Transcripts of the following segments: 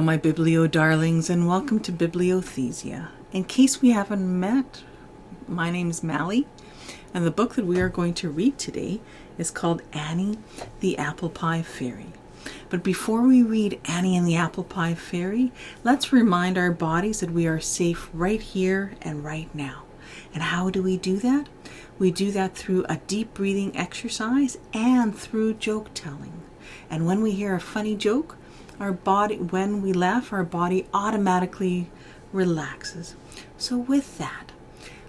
My Biblio darlings, and welcome to Bibliothesia. In case we haven't met, my name is Mally, and the book that we are going to read today is called Annie the Apple Pie Fairy. But before we read Annie and the Apple Pie Fairy, let's remind our bodies that we are safe right here and right now. And how do we do that? We do that through a deep breathing exercise and through joke telling. And when we hear a funny joke, when we laugh, our body automatically relaxes. So with that,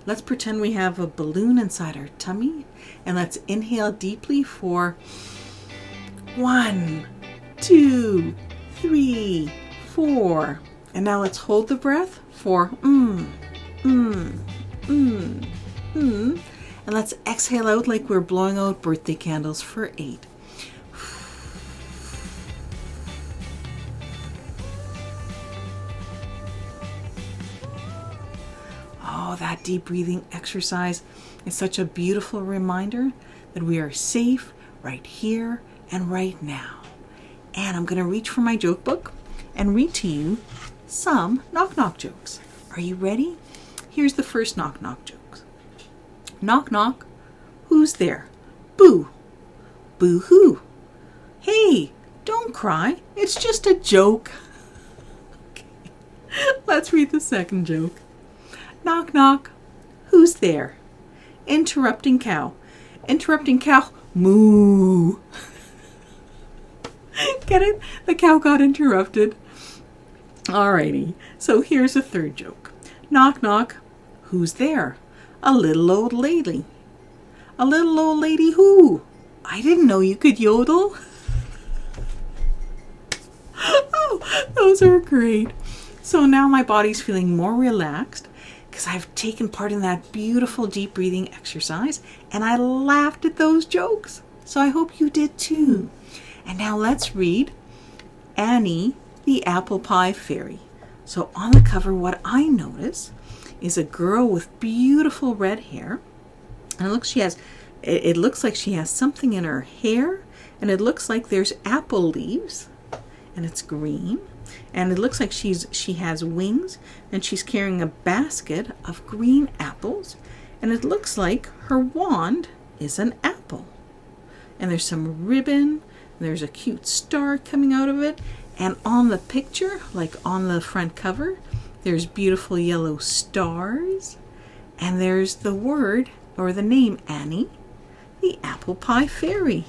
let's pretend we have a balloon inside our tummy, and let's inhale deeply for 1, 2, 3, 4. And now let's hold the breath for and let's exhale out like we're blowing out birthday candles for 8. Oh, that deep breathing exercise is such a beautiful reminder that we are safe right here and right now. And I'm going to reach for my joke book and read to you some knock-knock jokes. Are you ready? Here's the first knock-knock joke. Knock, knock. Who's there? Boo. Boo-hoo. Hey, don't cry. It's just a joke. Okay. Let's read the second joke. Knock, knock. Who's there? Interrupting cow. Interrupting cow. Moo. Get it? The cow got interrupted. Alrighty. So here's a third joke. Knock, knock. Who's there? A little old lady. A little old lady who? I didn't know you could yodel. Oh, those are great. So now my body's feeling more relaxed, because I've taken part in that beautiful deep breathing exercise and I laughed at those jokes. So I hope you did too. And now let's read Annie the Apple Pie Fairy. So on the cover, what I notice is a girl with beautiful red hair. And it looks like she has something in her hair, and it looks like there's apple leaves, and it's green. And it looks like she has wings, and she's carrying a basket of green apples, and it looks like her wand is an apple. And there's some ribbon, and there's a cute star coming out of it, and on the picture, like on the front cover, there's beautiful yellow stars, and there's the word or the name Annie, the Apple Pie Fairy.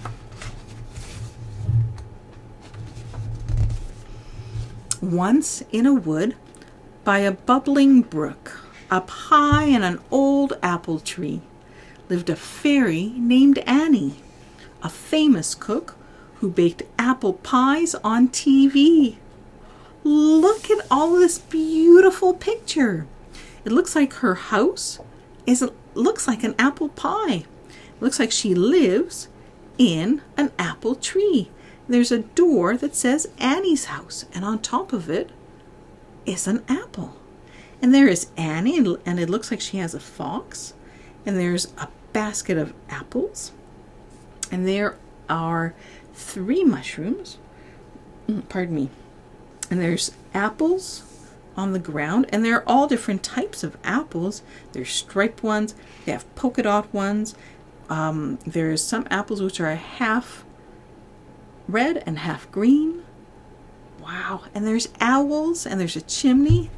Once in a wood, by a bubbling brook, up high in an old apple tree, lived a fairy named Annie, a famous cook who baked apple pies on TV. Look at all this beautiful picture. It looks like her house looks like an apple pie. It looks like she lives in an apple tree. There's a door that says Annie's house, and on top of it is an apple. And there is Annie, and it looks like she has a fox, and there's a basket of apples, and there are 3 mushrooms. Pardon me. And there's apples on the ground, and they're all different types of apples. There's striped ones, they have polka dot ones. There's some apples which are half red and half green. Wow. And there's owls, and there's a chimney.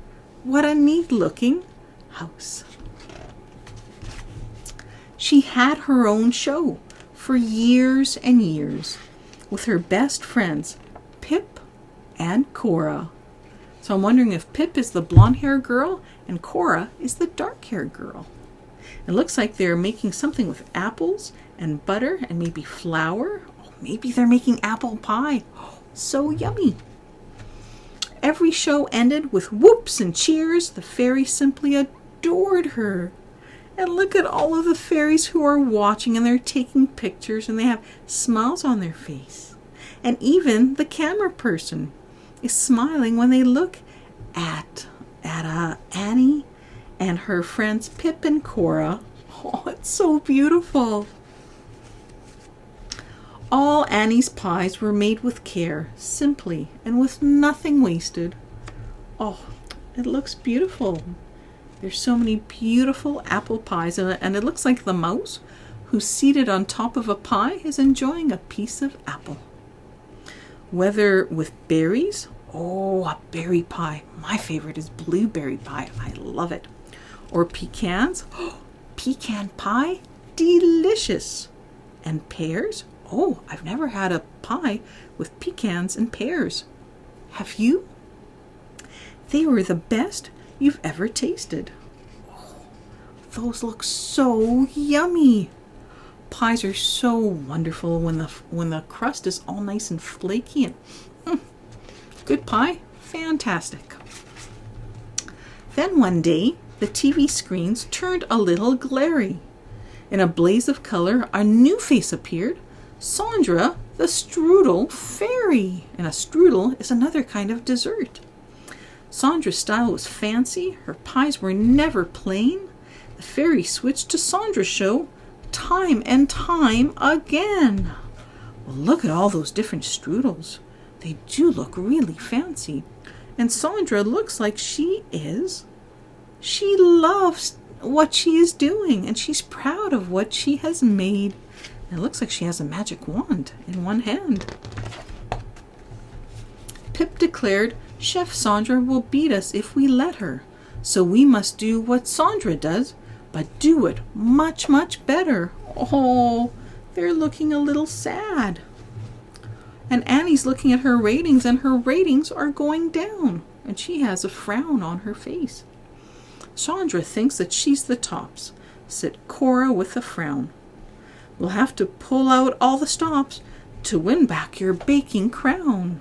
What a neat looking house. She had her own show for years and years with her best friends, Pip and Cora. So I'm wondering if Pip is the blonde-haired girl and Cora is the dark-haired girl. It looks like they're making something with apples and butter and maybe flour. Oh, maybe they're making apple pie. Oh, so yummy. Every show ended with whoops and cheers. The fairy simply adored her. And look at all of the fairies who are watching, and they're taking pictures, and they have smiles on their face. And even the camera person is smiling when they look at Annie and her friends Pip and Cora. Oh, it's so beautiful. All Annie's pies were made with care, simply, and with nothing wasted. Oh, it looks beautiful. There's so many beautiful apple pies, and it looks like the mouse, who's seated on top of a pie, is enjoying a piece of apple. Whether with berries, oh, a berry pie. My favorite is blueberry pie. I love it. Or pecans, oh, pecan pie, delicious. And pears, oh, I've never had a pie with pecans and pears. Have you? They were the best you've ever tasted. Oh, those look so yummy. Pies are so wonderful when the crust is all nice and flaky and good pie, fantastic. Then one day, the TV screens turned a little glary. In a blaze of color, a new face appeared, Sandra, the strudel fairy. And a strudel is another kind of dessert. Sandra's style was fancy. Her pies were never plain. The fairy switched to Sandra's show time and time again. Well, look at all those different strudels. They do look really fancy. And Sandra looks like she loves what she is doing, and she's proud of what she has made. And it looks like she has a magic wand in one hand. Pip declared, Chef Sandra will beat us if we let her. So we must do what Sandra does, but do it much, much better. Oh, they're looking a little sad. And Annie's looking at her ratings, and her ratings are going down, and she has a frown on her face. Sandra thinks that she's the tops, said Cora with a frown. We'll have to pull out all the stops to win back your baking crown.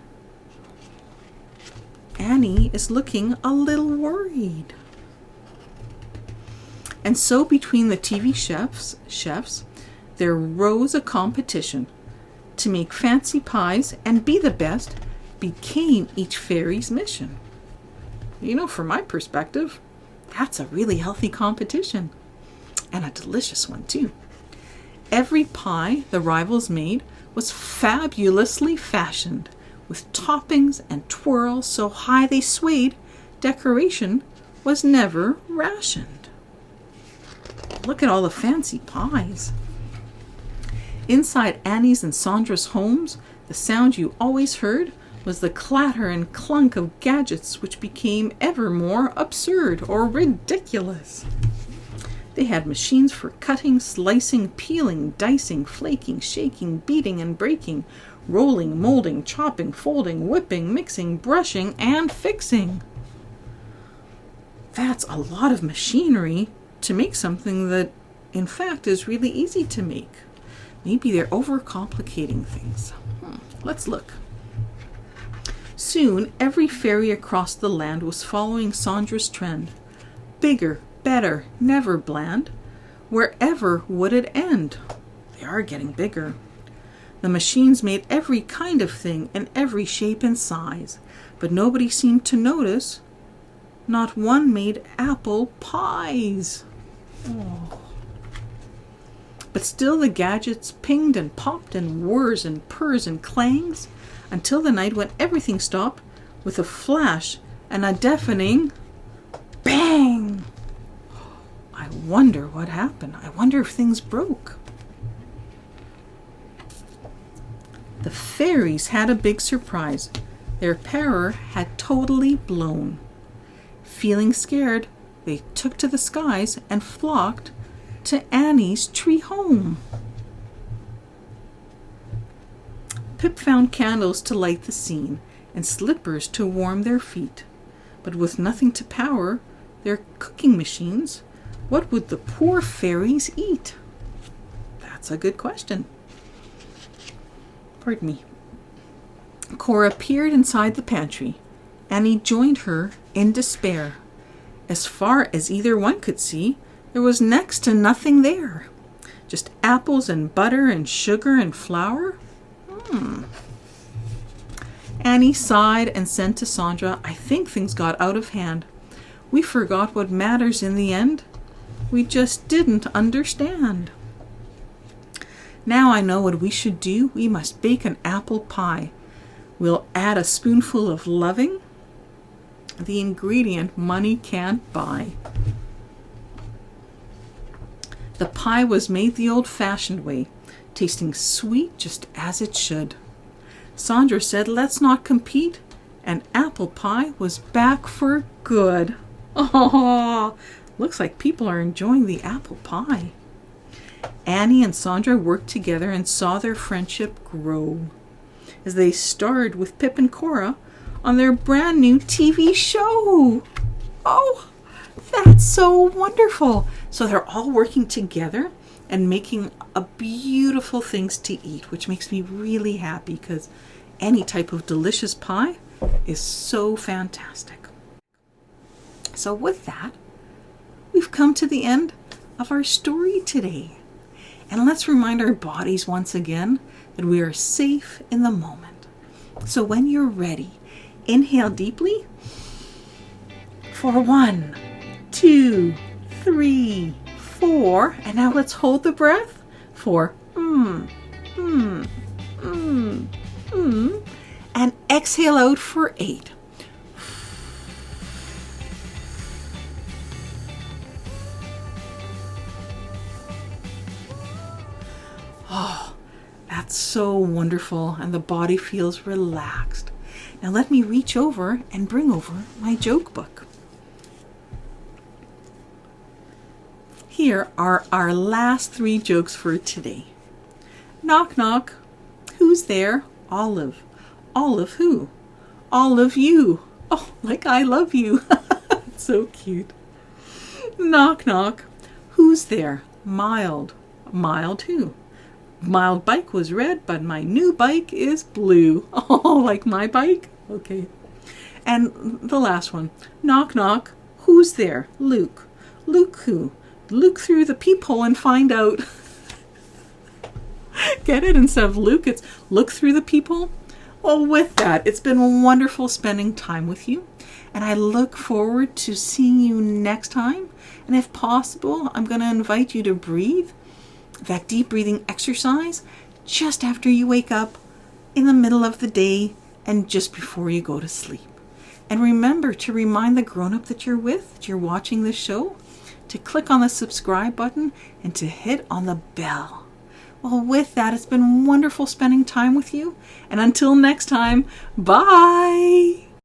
Annie is looking a little worried. And so between the TV chefs, there rose a competition. To make fancy pies and be the best became each fairy's mission. You know, from my perspective, that's a really healthy competition. And a delicious one, too. Every pie the rivals made was fabulously fashioned, with toppings and twirls so high they swayed, decoration was never rationed. Look at all the fancy pies. Inside Annie's and Sandra's homes, the sound you always heard was the clatter and clunk of gadgets, which became ever more absurd or ridiculous. They had machines for cutting, slicing, peeling, dicing, flaking, shaking, beating and breaking, rolling, molding, chopping, folding, whipping, mixing, brushing, and fixing. That's a lot of machinery to make something that, in fact, is really easy to make. Maybe they're overcomplicating things. Let's look. Soon, every fairy across the land was following Sandra's trend. Bigger, better, never bland. Wherever would it end? They are getting bigger. The machines made every kind of thing in every shape and size, but nobody seemed to notice. Not one made apple pies. Oh. But still the gadgets pinged and popped and whirs and purrs and clangs until the night when everything stopped with a flash and a deafening bang. I wonder what happened. I wonder if things broke. The fairies had a big surprise. Their power had totally blown. Feeling scared, they took to the skies and flocked to Annie's tree home. Pip found candles to light the scene and slippers to warm their feet. But with nothing to power their cooking machines, what would the poor fairies eat? That's a good question. Pardon me. Cora peered inside the pantry. Annie joined her in despair. As far as either one could see, there was next to nothing there. Just apples and butter and sugar and flour. Annie sighed and said to Sandra, I think things got out of hand. We forgot what matters in the end. We just didn't understand. Now I know what we should do. We must bake an apple pie. We'll add a spoonful of loving, the ingredient money can't buy. The pie was made the old-fashioned way, tasting sweet just as it should. Sandra said, "Let's not compete," and apple pie was back for good. Oh, looks like people are enjoying the apple pie. Annie and Sandra worked together and saw their friendship grow as they starred with Pip and Cora on their brand new TV show. Oh, that's so wonderful. So they're all working together and making a beautiful things to eat, which makes me really happy because any type of delicious pie is so fantastic. So with that, we've come to the end of our story today. And let's remind our bodies once again that we are safe in the moment. So when you're ready, inhale deeply for 1, 2, 3, 4. And now let's hold the breath for and exhale out for 8. Oh, that's so wonderful, and the body feels relaxed. Now let me reach over and bring over my joke book. Here are our last 3 jokes for today. Knock, knock. Who's there? Olive. Olive who? All of you. Oh, like I love you. So cute. Knock, knock. Who's there? Mild. Mild who? Mild bike was red, but my new bike is blue. Oh, like my bike? Okay. And the last one. Knock, knock. Who's there? Luke. Luke who? Look through the peephole and find out. Get it? Instead of Luke, it's look through the peephole. Well, with that, it's been wonderful spending time with you. And I look forward to seeing you next time. And if possible, I'm going to invite you to breathe. That deep breathing exercise just after you wake up, in the middle of the day, and just before you go to sleep. And remember to remind the grown-up that you're with, that you're watching this show, to click on the subscribe button and to hit on the bell. Well, with that, it's been wonderful spending time with you. And until next time, bye!